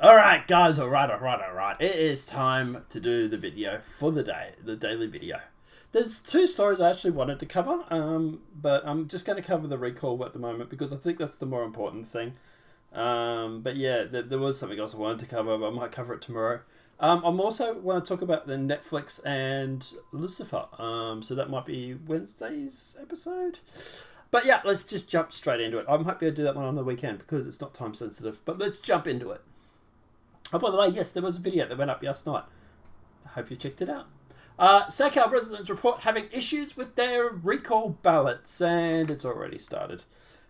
Alright guys, alright. It is time to do the video for the day, the daily video. There's two stories I actually wanted to cover, but I'm just going to cover the recall at the moment because I think that's the more important thing. But yeah, there was something else I wanted to cover, but I might cover it tomorrow. I'm also want to talk about the Netflix and Lucifer, so that might be Wednesday's episode. But yeah, let's just jump straight into it. I'm happy to do that one on the weekend because it's not time sensitive, but let's jump into it. Oh, by the way, yes, there was a video that went up last night. I hope you checked it out. SoCal residents report having issues with their recall ballots, and it's already started.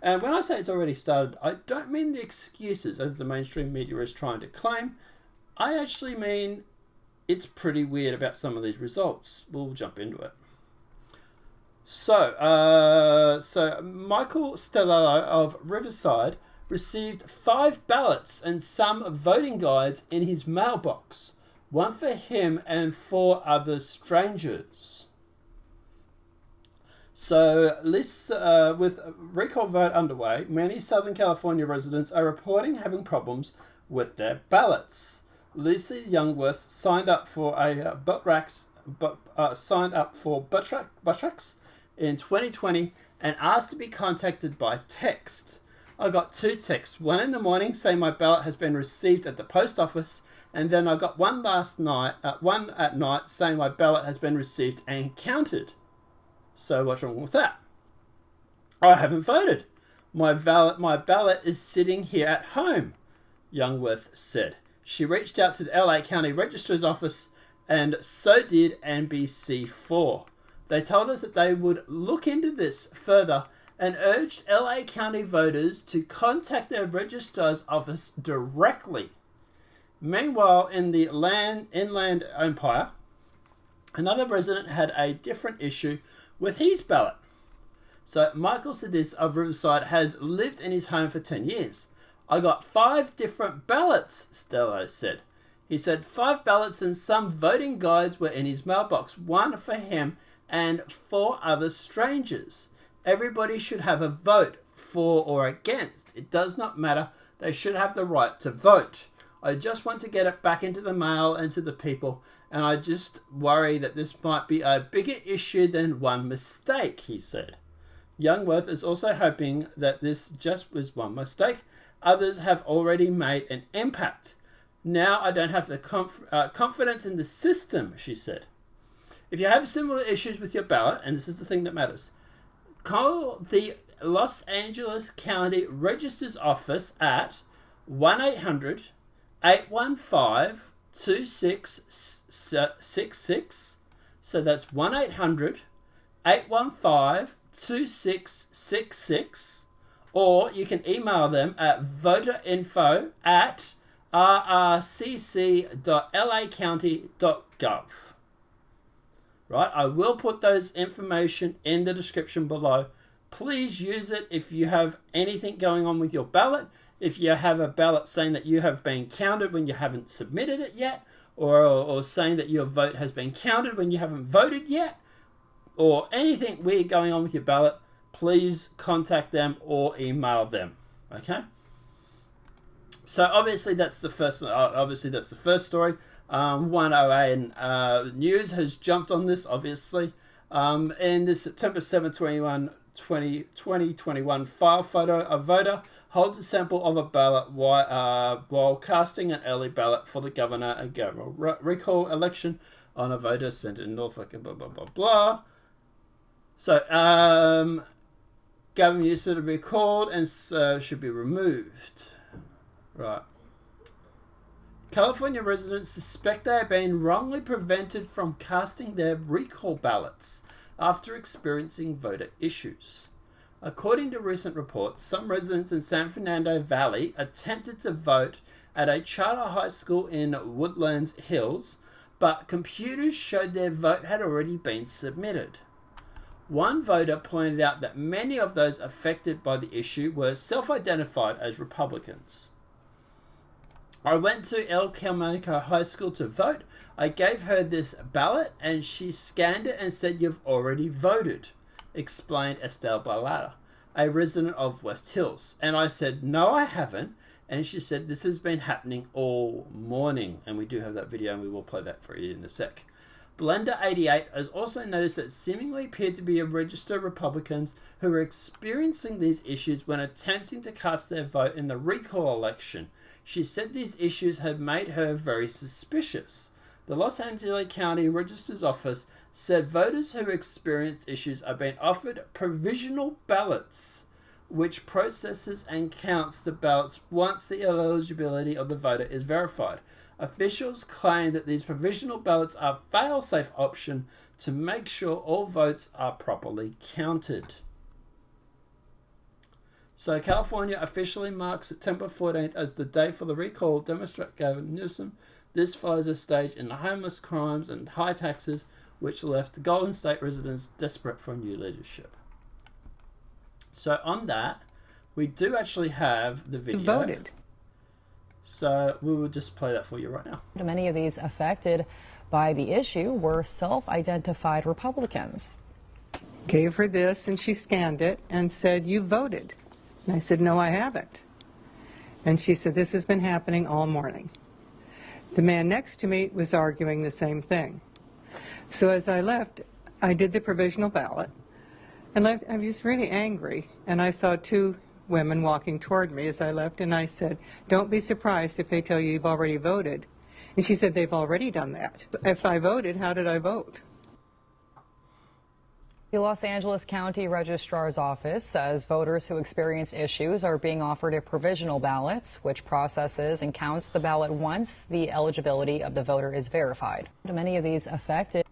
And when I say it's already started, I don't mean the excuses as the mainstream media is trying to claim. I actually mean it's pretty weird about some of these results. We'll jump into it. So Michael Stellello of Riverside received 5 ballots and some voting guides in his mailbox. One for him and 4 other strangers. So, with recall vote underway, many Southern California residents are reporting having problems with their ballots. Lisa Youngworth signed up for butt racks in 2020 and asked to be contacted by text. I got 2 texts, one in the morning saying my ballot has been received at the post office, and then I got one at night saying my ballot has been received and counted. So what's wrong with that? I haven't voted. My ballot is sitting here at home, Youngworth said. She reached out to the LA County Registrar's office, and so did NBC4. They told us that they would look into this further and urged LA County voters to contact their registrar's office directly. Meanwhile, in the Inland Empire, another resident had a different issue with his ballot. So Michael Sidis of Riverside has lived in his home for 10 years. I got 5 different ballots, Stello said. He said 5 ballots and some voting guides were in his mailbox, one for him and 4 other strangers. Everybody should have a vote, for or against. It does not matter. They should have the right to vote. I just want to get it back into the mail and to the people, and I just worry that this might be a bigger issue than one mistake, he said. Youngworth is also hoping that this just was one mistake. Others have already made an impact. Now I don't have the confidence in the system, she said. If you have similar issues with your ballot, and this is the thing that matters, call the Los Angeles County Registrar's Office at 1-800-815-2666. So that's 1-800-815-2666. Or you can email them at voterinfo@rrcc.lacounty.gov. Right, I will put those information in the description below. Please use it if you have anything going on with your ballot. If you have a ballot saying that you have been counted when you haven't submitted it yet, or saying that your vote has been counted when you haven't voted yet, or anything weird going on with your ballot, please contact them or email them. Okay. So obviously that's the first. That's the first story. 108 News has jumped on this, obviously. In the September 7, 2021 file photo, a voter holds a sample of a ballot while casting an early ballot for the governor and governor recall election on a voter centre in Norfolk and blah, blah, blah, blah. So, Gov Newsom to be called and should be removed. Right. California residents suspect they are being wrongly prevented from casting their recall ballots after experiencing voter issues. According to recent reports, some residents in San Fernando Valley attempted to vote at a charter high school in Woodlands Hills, but computers showed their vote had already been submitted. One voter pointed out that many of those affected by the issue were self-identified as Republicans. I went to El Camino High School to vote. I gave her this ballot and she scanned it and said, "You've already voted," explained Estelle Balada, a resident of West Hills. And I said, "No, I haven't." And she said this has been happening all morning. And we do have that video and we will play that for you in a sec. Blender88 has also noticed that seemingly appeared to be a register of Republicans who were experiencing these issues when attempting to cast their vote in the recall election. She said these issues had made her very suspicious. The Los Angeles County Register's Office said voters who experienced issues are being offered provisional ballots, which processes and counts the ballots once the eligibility of the voter is verified. Officials claim that these provisional ballots are a fail-safe option to make sure all votes are properly counted. So California officially marks September 14th as the day for the recall of Democrat Gov Newsom. This follows a stage in the homeless crimes and high taxes, which left Golden State residents desperate for new leadership. So on that, we do actually have the video. Voted. So we will just play that for you right now. Many of these affected by the issue were self-identified Republicans. Gave her this and she scanned it and said, "You voted." And I said, "No, I haven't." And she said, "This has been happening all morning." The man next to me was arguing the same thing. So as I left, I did the provisional ballot and left. I was just really angry. And I saw two women walking toward me as I left, and I said, "Don't be surprised if they tell you you've already voted." And she said, "They've already done that." If I voted, how did I vote? The Los Angeles County Registrar's Office says voters who experience issues are being offered a provisional ballot, which processes and counts the ballot once the eligibility of the voter is verified. Many of these affected.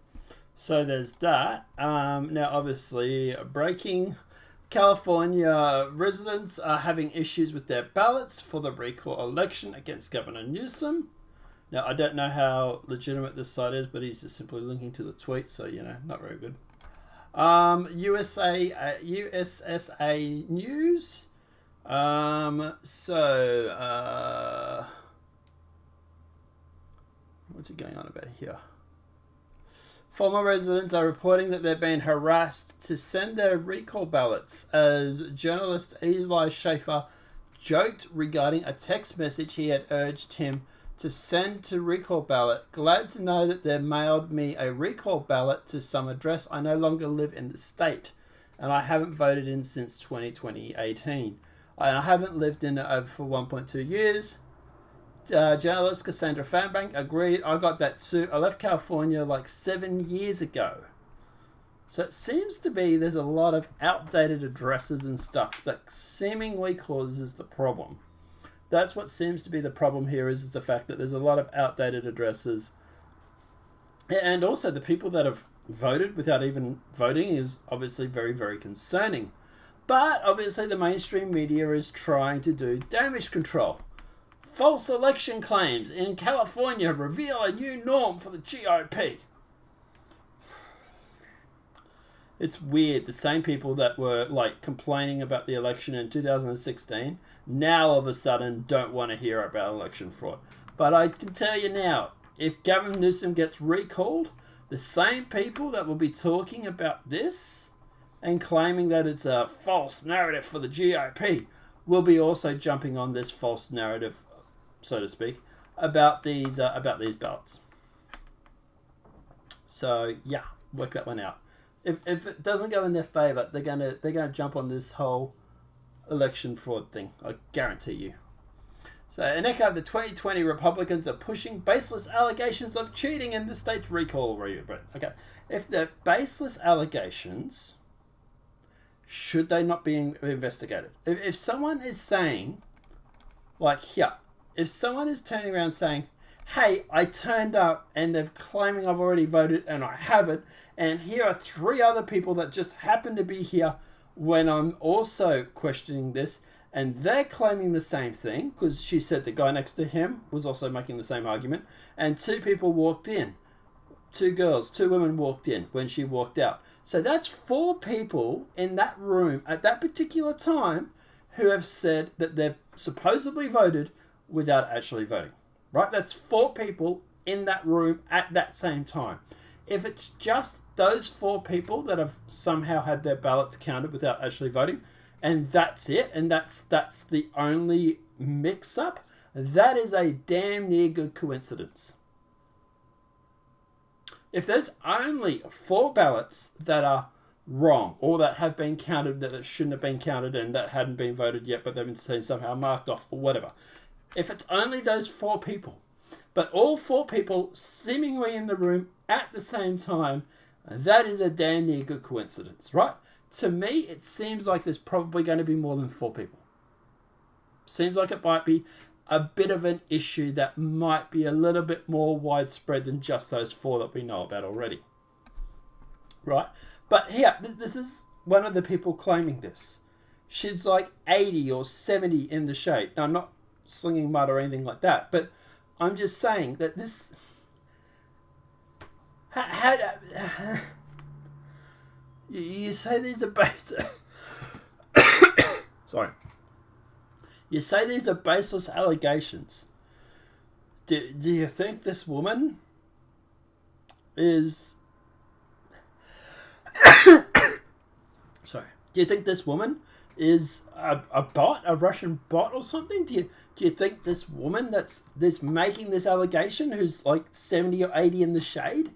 So there's that. Now, obviously, breaking. California residents are having issues with their ballots for the recall election against Governor Newsom. Now, I don't know how legitimate this site is, but he's just simply linking to the tweet, so, not very good. USSA News. What's he going on about here? Former residents are reporting that they're being harassed to send their recall ballots as journalist Eli Schaefer joked regarding a text message he had urged him to send to recall ballot. "Glad to know that they mailed me a recall ballot to some address. I no longer live in the state and I haven't voted in since 2018. And I haven't lived in it over for 1.2 years. Journalist Cassandra Fanbank agreed. "I got that too. I left California like 7 years ago." So it seems to be there's a lot of outdated addresses and stuff that seemingly causes the problem. That's what seems to be the problem here is the fact that there's a lot of outdated addresses. And also the people that have voted without even voting is obviously very, very concerning. But obviously the mainstream media is trying to do damage control. False election claims in California reveal a new norm for the GOP. It's weird. The same people that were complaining about the election in 2016 now all of a sudden don't want to hear about election fraud. But I can tell you now, if Gavin Newsom gets recalled, the same people that will be talking about this and claiming that it's a false narrative for the GOP will be also jumping on this false narrative, so to speak, about these ballots. So yeah, work that one out. If it doesn't go in their favour, they're gonna jump on this whole election fraud thing. I guarantee you. So in echo, the 2020 Republicans are pushing baseless allegations of cheating in the state's recall. Okay, if they're baseless allegations, should they not be investigated? If someone is saying, if someone is turning around saying, "Hey, I turned up," and they're claiming I've already voted and I haven't, and here are 3 other people that just happen to be here when I'm also questioning this, and they're claiming the same thing, because she said the guy next to him was also making the same argument, and 2 people walked in. 2 women walked in when she walked out. So that's 4 people in that room at that particular time who have said that they've supposedly voted without actually voting. Right? That's 4 people in that room at that same time. If it's just those 4 people that have somehow had their ballots counted without actually voting, and that's it, and that's the only mix-up, that is a damn near good coincidence. If there's only 4 ballots that are wrong, or that have been counted that shouldn't have been counted and that hadn't been voted yet, but they've been seen somehow marked off, or whatever. If it's only those 4 people, but all 4 people seemingly in the room at the same time, that is a damn near good coincidence, right? To me, it seems like there's probably going to be more than 4 people. Seems like it might be a bit of an issue that might be a little bit more widespread than just those 4 that we know about already. Right? But here, this is one of the people claiming this. She's like 80 or 70 in the shade. Now, I'm not slinging mud or anything like that, but I'm just saying that this... You say these are based... Sorry. You say these are baseless allegations. Do you think this woman is... Sorry. Do you think this woman is a bot, a Russian bot or something? Do you think this woman that's making this allegation, who's like 70 or 80 in the shade,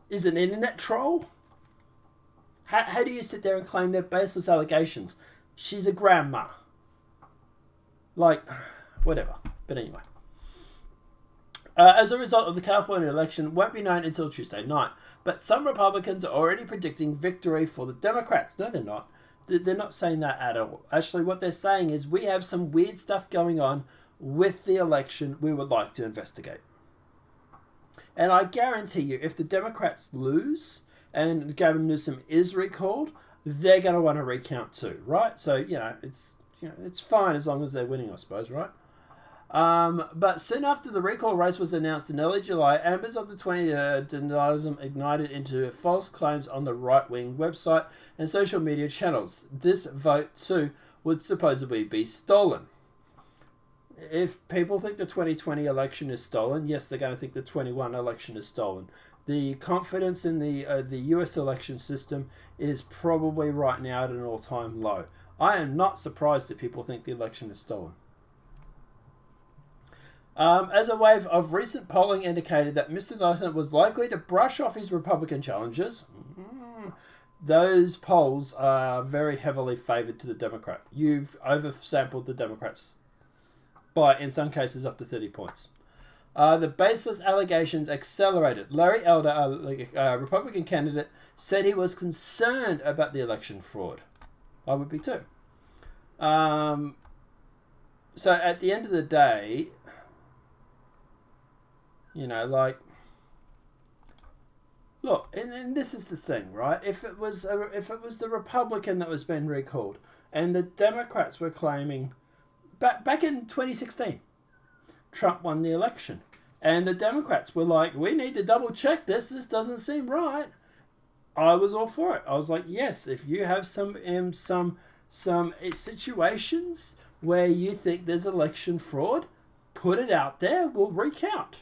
is an internet troll? How do you sit there and claim they're baseless allegations? She's a grandma. Like, whatever. But anyway. As a result of the California election, won't be known until Tuesday night. But some Republicans are already predicting victory for the Democrats. No, they're not. They're not saying that at all. Actually, what they're saying is we have some weird stuff going on with the election we would like to investigate. And I guarantee you, if the Democrats lose and Gov Newsom is recalled, they're going to want to recount too, right? So, it's fine as long as they're winning, I suppose, right? But soon after the recall race was announced in early July, embers of the 2010ism ignited into false claims on the right-wing website and social media channels. This vote, too, would supposedly be stolen. If people think the 2020 election is stolen, yes, they're going to think the 21 election is stolen. The confidence in the US election system is probably right now at an all-time low. I am not surprised that people think the election is stolen. As a wave of recent polling indicated that Mr. Dyson was likely to brush off his Republican challenges, those polls are very heavily favoured to the Democrat. You've oversampled the Democrats by, in some cases, up to 30 points. The baseless allegations accelerated. Larry Elder, a Republican candidate, said he was concerned about the election fraud. I would be too. So at the end of the day, look, and this is the thing, right? If it was the Republican that was being recalled, and the Democrats were claiming, back in 2016, Trump won the election, and the Democrats were like, we need to double check this. This doesn't seem right. I was all for it. I was like, yes, if you have some situations where you think there's election fraud, put it out there. We'll recount.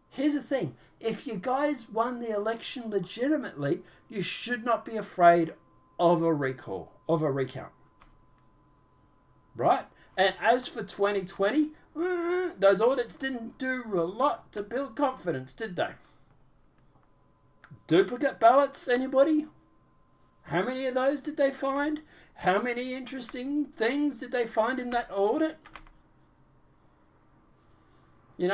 Here's the thing. If you guys won the election legitimately, you should not be afraid of a recall, of a recount. Right? And as for 2020, those audits didn't do a lot to build confidence, did they? Duplicate ballots, anybody? How many of those did they find? How many interesting things did they find in that audit? You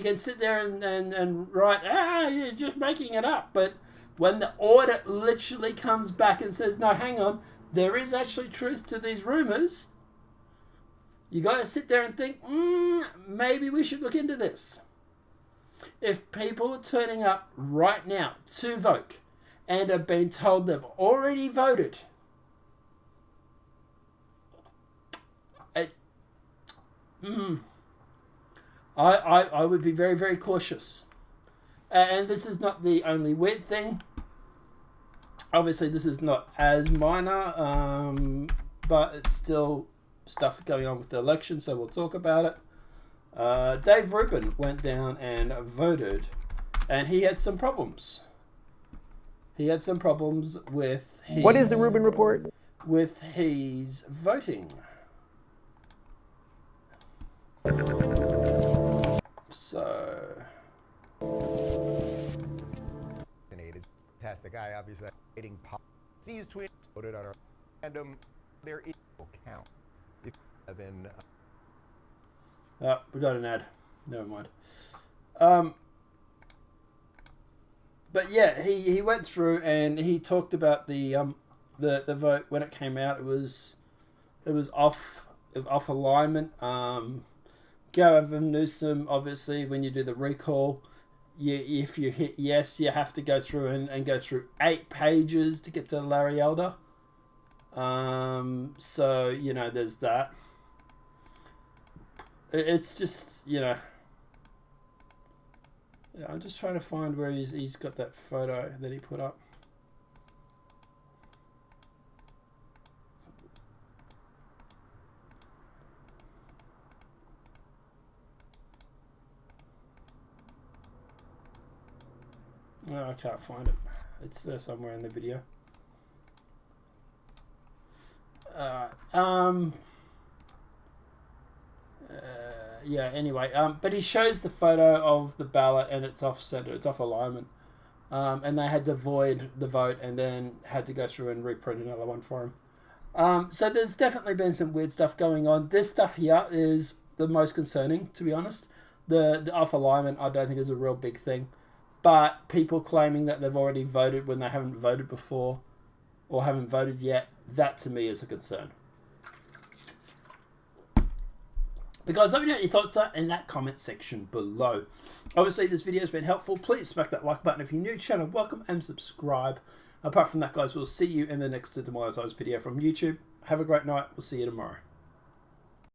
can sit there and write, you're just making it up. But when the audit literally comes back and says, no, hang on, there is actually truth to these rumors, you got to sit there and think, maybe we should look into this. If people are turning up right now to vote and have been told they've already voted, I would be very, very cautious. And this is not the only weird thing. Obviously, this is not as minor, but it's still stuff going on with the election, so we'll talk about it. Dave Rubin went down and voted, and he had some problems. He had some problems with his... What is the Rubin report? With his voting. So Task the guy obviously hating sees tweet voted on our random their equal count. If Evan, we got an ad. Never mind. But yeah, he went through and he talked about the vote when it came out. It was off alignment. Gov Newsom, obviously, when you do the recall, if you hit yes, you have to go through and go through 8 pages to get to Larry Elder. So, you know, there's that. It's just, you know, yeah, I'm just trying to find where he's got that photo that he put up. No, I can't find it. It's there somewhere in the video. Yeah, anyway, but he shows the photo of the ballot and it's off center, it's off alignment. And they had to void the vote and then had to go through and reprint another one for him. So there's definitely been some weird stuff going on. This stuff here is the most concerning, to be honest. The off alignment, I don't think is a real big thing. But people claiming that they've already voted when they haven't voted before or haven't voted yet, that to me is a concern. But guys, let me know what your thoughts are in that comment section below. Obviously, this video has been helpful. Please smack that like button if you're new to the channel. Welcome and subscribe. Apart from that, guys, we'll see you in the next demonetized video from YouTube. Have a great night. We'll see you tomorrow.